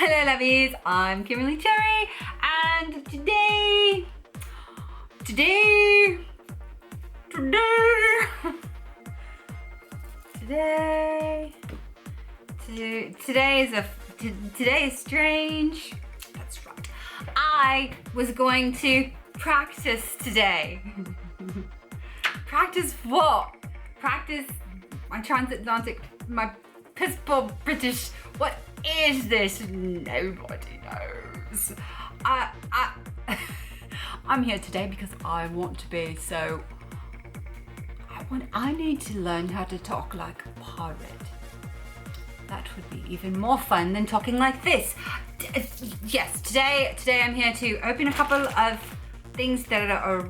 Hello lovies, I'm Kimberly Cherry, and today is strange. That's right. I was going to practice today. Practice what? Practice my transatlantic, my piss poor British. What is this? Nobody knows. I'm here today because I want to be so. I need to learn how to talk like a pirate. That would be even more fun than talking like this. Yes, today I'm here to open a couple of things that are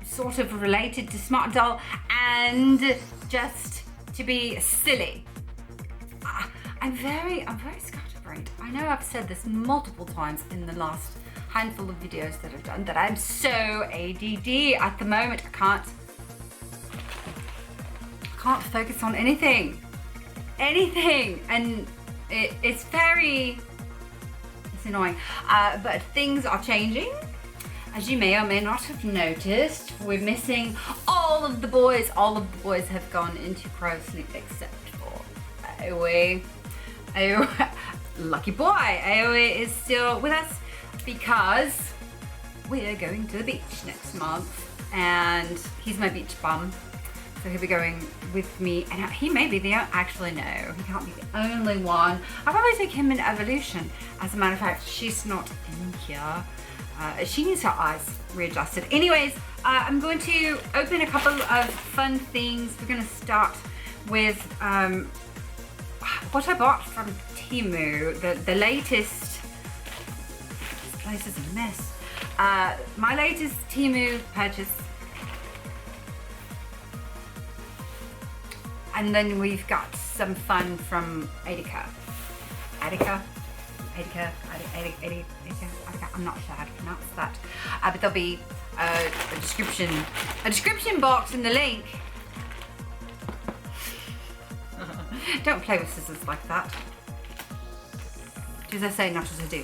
sort of related to Smartdoll and just to be silly. I'm very scatterbrained. I know I've said this multiple times in the last handful of videos that I've done that I'm so ADD at the moment. I can't focus on anything, and it's annoying. But things are changing. As you may or may not have noticed, we're missing all of the boys. All of the boys have gone into cryo sleep except for Aoi. Lucky boy. Aoi is still with us because we're going to the beach next month, and he's my beach bum. So he'll be going with me, and he may be the actually no, he can't be the only one. I'll probably take him in Evolution. As a matter of fact, she's not in here. She needs her eyes readjusted. Anyways, I'm going to open a couple of fun things. We're going to start with what I bought from Temu, the latest. This place is a mess. My latest Temu purchase. And then we've got some fun from Adyka. Adyka. I'm not sure how to pronounce that. But there'll be a description box in the link. Don't play with scissors like that. Do as I say, not as I do.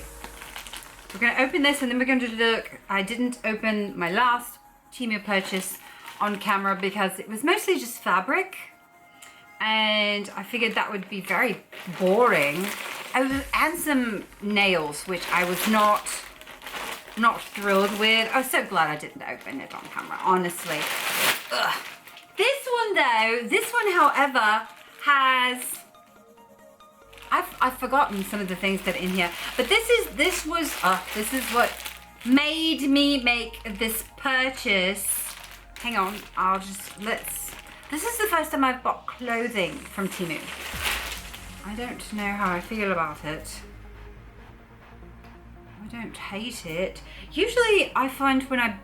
We're going to open this and then we're going to look. I didn't open my last Temu purchase on camera because it was mostly just fabric. And I figured that would be very boring. And some nails, which I was not thrilled with. I was so glad I didn't open it on camera, honestly. Ugh. This one however has, I've forgotten some of the things that are in here, but this is what made me make this purchase. Hang on, this is the first time I've bought clothing from Temu. I don't know how I feel about it. I don't hate it. Usually I find when I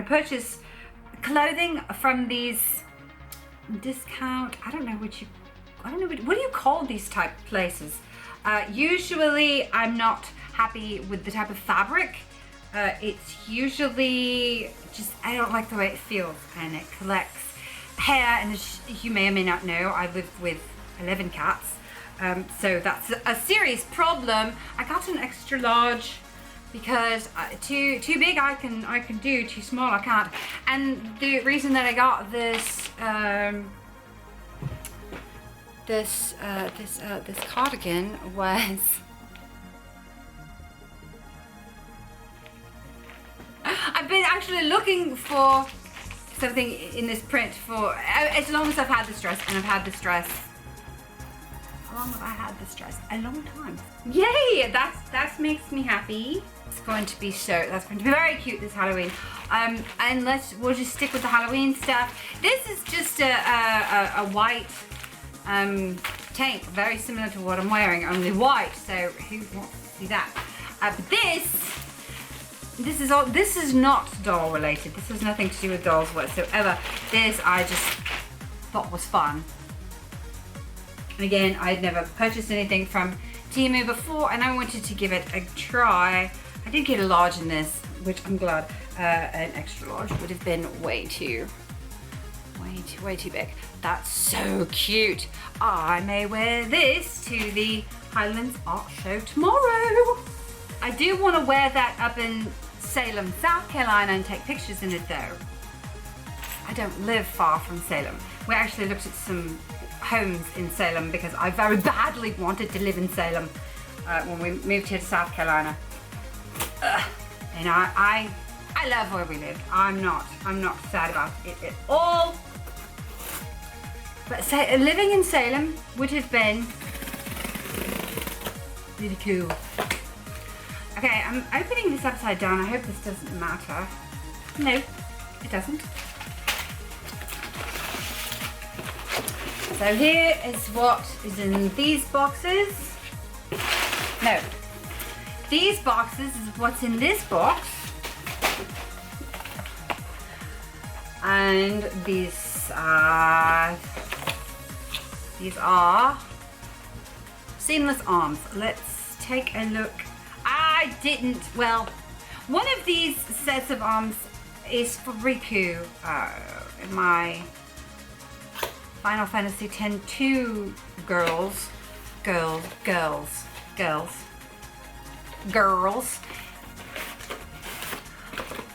purchase clothing from these discount, I don't know what do you call these type of places? Usually I'm not happy with the type of fabric. It's usually just, I don't like the way it feels, and it collects hair, and as you may or may not know, I live with 11 cats, so that's a serious problem. I got an extra large because too big I can do, too small I can't. And the reason that I got this this cardigan was I've been actually looking for something in this print for as long as I've had this dress, and I've had this dress. How long have I had this dress? A long time. Yay! That makes me happy. That's going to be very cute this Halloween. And we'll just stick with the Halloween stuff. This is just a white tank, very similar to what I'm wearing, only white. So who wants to see that? But this is not doll related. This has nothing to do with dolls whatsoever. This I just thought was fun. And again, I'd never purchased anything from Temu before, and I wanted to give it a try. I did get a large in this, which I'm glad. An extra large would have been way too way too big. That's so cute. I may wear this to the Highlands Art Show tomorrow. I do want to wear that up in Salem, South Carolina and take pictures in it though. I don't live far from Salem. We actually looked at some homes in Salem because I very badly wanted to live in Salem when we moved here to South Carolina. And I love where we live. I'm not sad about it at all. But living in Salem would have been really cool. Okay, I'm opening this upside down. I hope this doesn't matter. No, it doesn't. So here is what is in these boxes. No, these boxes is what's in this box. And these are seamless arms. Let's take a look. Well, one of these sets of arms is for Riku, my Final Fantasy X-2 girls.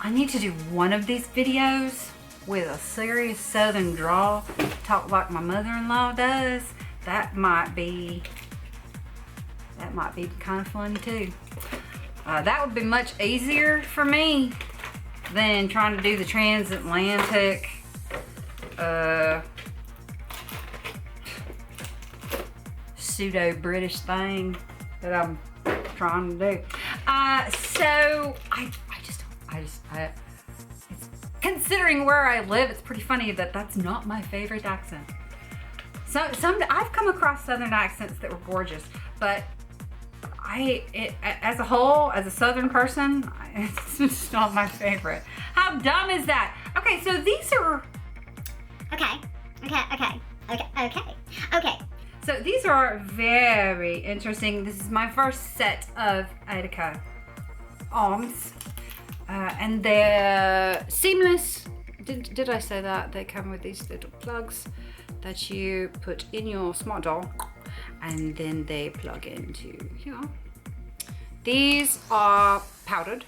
I need to do one of these videos with a serious southern drawl, talk like my mother-in-law does. That might be kind of fun too. That would be much easier for me than trying to do the transatlantic pseudo-British thing that I'm trying to do. So considering where I live, it's pretty funny that that's not my favorite accent. So I've come across southern accents that were gorgeous, but as a whole, as a southern person, it's just not my favorite. How dumb is that? Okay, so these are... Okay. So these are very interesting. This is my first set of Adyka arms. And they're seamless. Did I say that? They come with these little plugs that you put in your Smartdoll and then they plug into here. These are powdered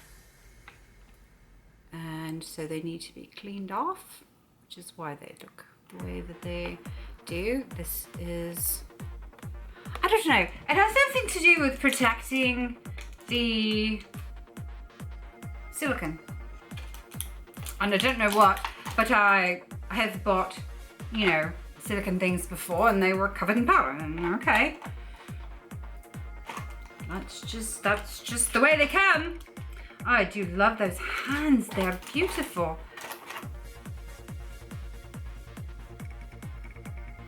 and so they need to be cleaned off, which is why they look the way that they do. This is, I don't know, it has nothing to do with protecting the silicone. And I don't know what, but I have bought, you know, silicone things before and they were covered in powder, and okay. That's just the way they come. Oh, I do love those hands, they're beautiful.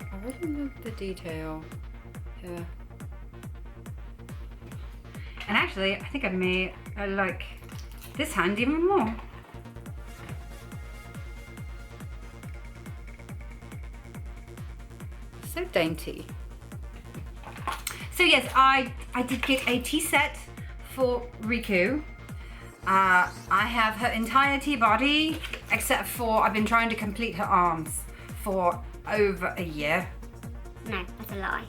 I really love the detail here. And actually, I think I like this hand even more. So dainty. So yes, I did get a tea set for Riku. I have her entire tea body, except for I've been trying to complete her arms for over a year. No, that's a lie.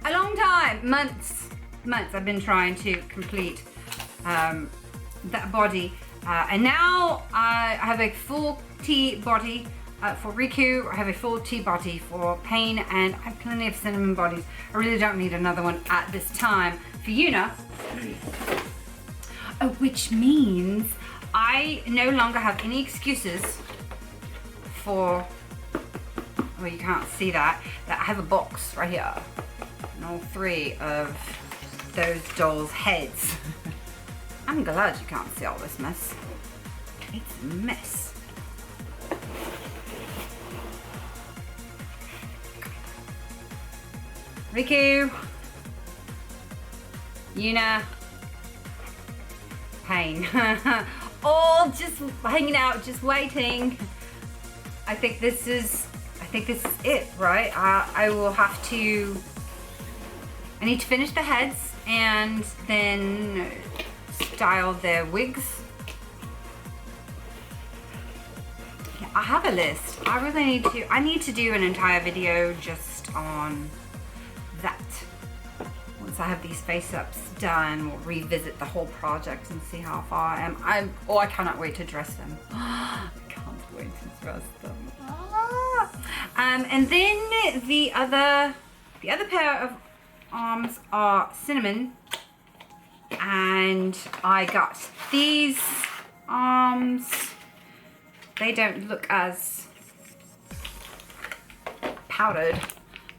A long time, months I've been trying to complete that body. And now I have a full tea body for Riku. I have a full tea body for Pain, and I have plenty of cinnamon bodies. I really don't need another one at this time. For Yuna, which means I no longer have any excuses for, well, you can't see that I have a box right here and all three of those dolls' heads. I'm glad you can't see all this mess. It's a mess. Riku, Yuna, Pain, all just hanging out, just waiting. I think this is it, right? I will have to, I need to finish the heads and then style their wigs. I have a list. I need to do an entire video just on that. Once I have these face ups done, we'll revisit the whole project and see how far I am. I cannot wait to dress them. I can't wait to dress them. And then the other pair of arms are Cinnamon, and I got these arms. They don't look as powdered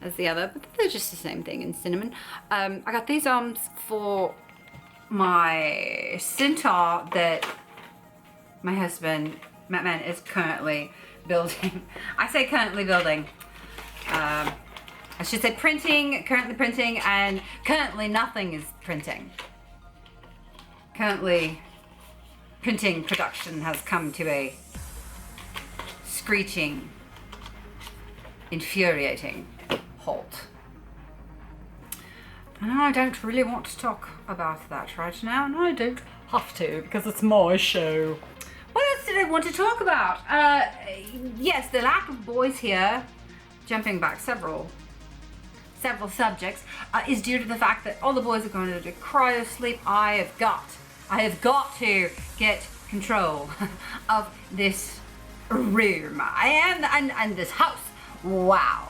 as the other, but they're just the same thing in Cinnamon. I got these arms for my centaur that my husband, Mattman, is currently building. I say currently building. I should say currently printing, and currently nothing is printing. Currently, printing production has come to a screeching, infuriating halt. And I don't really want to talk about that right now, and I don't have to because it's my show. What else did I want to talk about? Yes, the lack of boys here, jumping back several subjects, is due to the fact that all the boys are going to cryo sleep. I have got to get control of this room. And this house. Wow.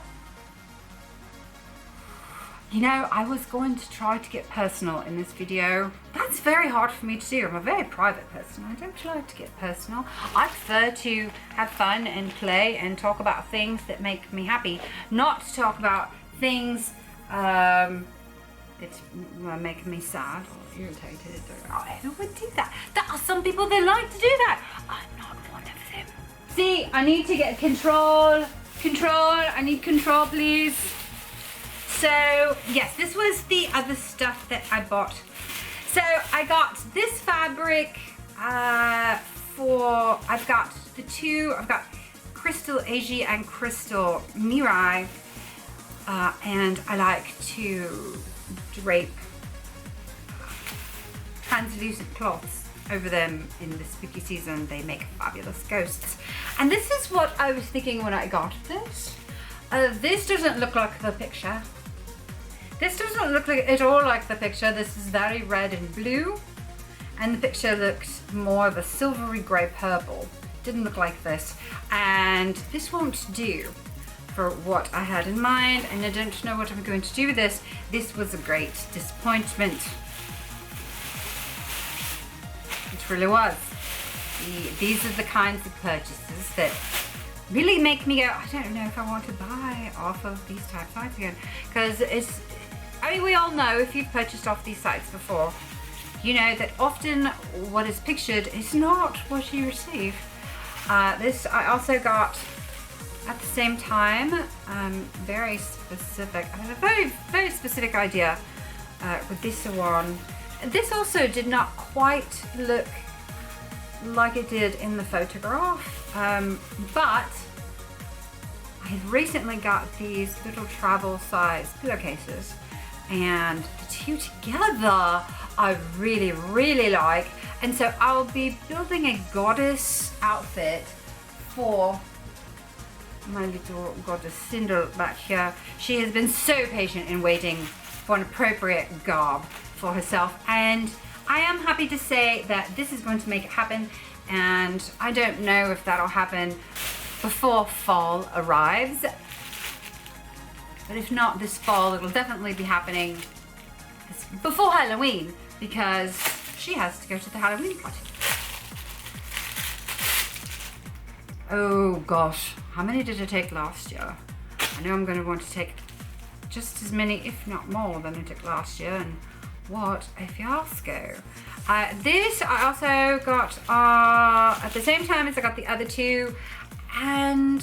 You know, I was going to try to get personal in this video. That's very hard for me to do. I'm a very private person. I don't like to get personal. I prefer to have fun and play and talk about things that make me happy, not to talk about things that make me sad or irritated. I don't want to do that. There are some people that like to do that. I'm not one of them. See, I need to get control. I need control, please. So yes, this was the other stuff that I bought. So I got this fabric I've got Crystal Asia and Crystal Mirai, and I like to drape translucent cloths over them in the spooky season. They make fabulous ghosts. And this is what I was thinking when I got this. This doesn't look like the picture. This doesn't look like at all like the picture. This is very red and blue, and the picture looks more of a silvery grey purple. Didn't look like this, and this won't do for what I had in mind, and I don't know what I'm going to do with this. This was a great disappointment. It really was. These are the kinds of purchases that really make me go, I don't know if I want to buy off of these type sites again, because I mean, we all know, if you've purchased off these sites before, you know that often what is pictured is not what you receive. This I also got at the same time, very specific. I have a very, very specific idea with this one. This also did not quite look like it did in the photograph, but I have recently got these little travel size pillowcases, and the two together I really, really like. And so I'll be building a goddess outfit for my little goddess Cinder back here. She has been so patient in waiting for an appropriate garb for herself, and I am happy to say that this is going to make it happen. And I don't know if that'll happen before fall arrives, but if not this fall, it'll definitely be happening before Halloween, because she has to go to the Halloween party. Oh gosh, how many did I take last year? I know I'm going to want to take just as many, if not more, than I took last year, and what a fiasco. This I also got at the same time as I got the other two, and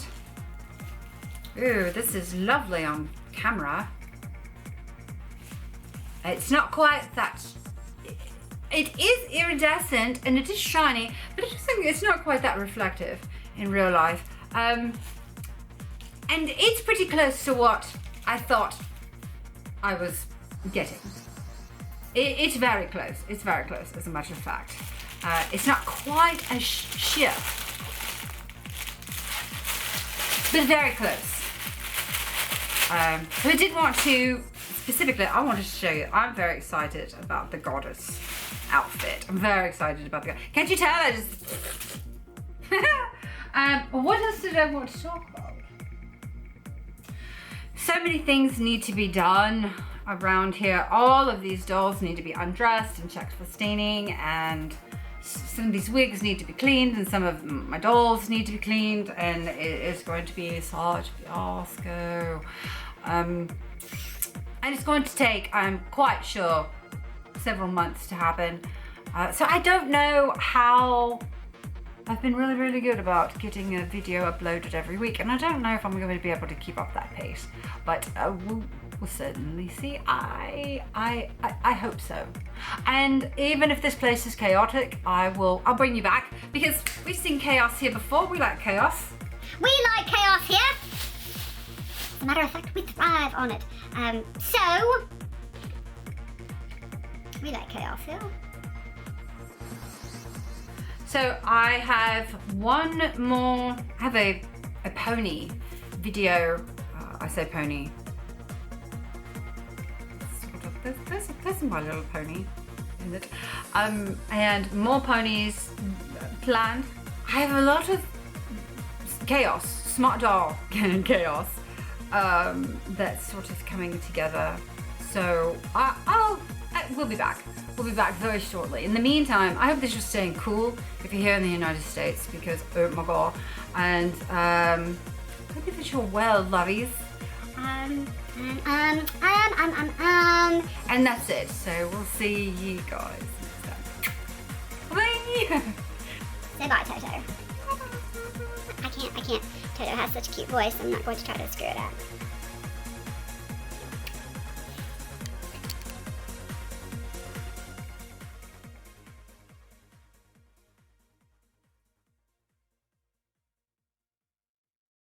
ooh, this is lovely on camera. It's not quite that, it is iridescent and it is shiny, but it's not quite that reflective in real life. And it's pretty close to what I thought I was getting. It's very close. It's very close, as a matter of fact. It's not quite as sheer but very close. So I did want to, specifically, I wanted to show you, I'm very excited about the goddess outfit. I'm very excited about the, can't you tell? I just, what else did I want to talk about? So many things need to be done around here. All of these dolls need to be undressed and checked for staining, and some of these wigs need to be cleaned, and some of my dolls need to be cleaned, and it is going to be such a fiasco. And it's going to take, I'm quite sure, several months to happen. So I don't know how. I've been really, really good about getting a video uploaded every week, and I don't know if I'm going to be able to keep up that pace, but we'll certainly see. I hope so. And even if this place is chaotic, I'll bring you back, because we've seen chaos here before. We like chaos. We like chaos here. As a matter of fact, we thrive on it. So we like chaos here. So I have one more. I have a pony video. I say pony. There's My Little Pony in it. And more ponies planned. I have a lot of chaos, Smartdoll chaos, that's sort of coming together. So we'll be back. We'll be back very shortly. In the meantime, I hope that you're staying cool if you're here in the United States, because oh my god. And hope that you're well, lovies. And that's it. So we'll see you guys next time. Bye. Say bye, Toto. I can't. Toto has such a cute voice. I'm not going to try to screw it up.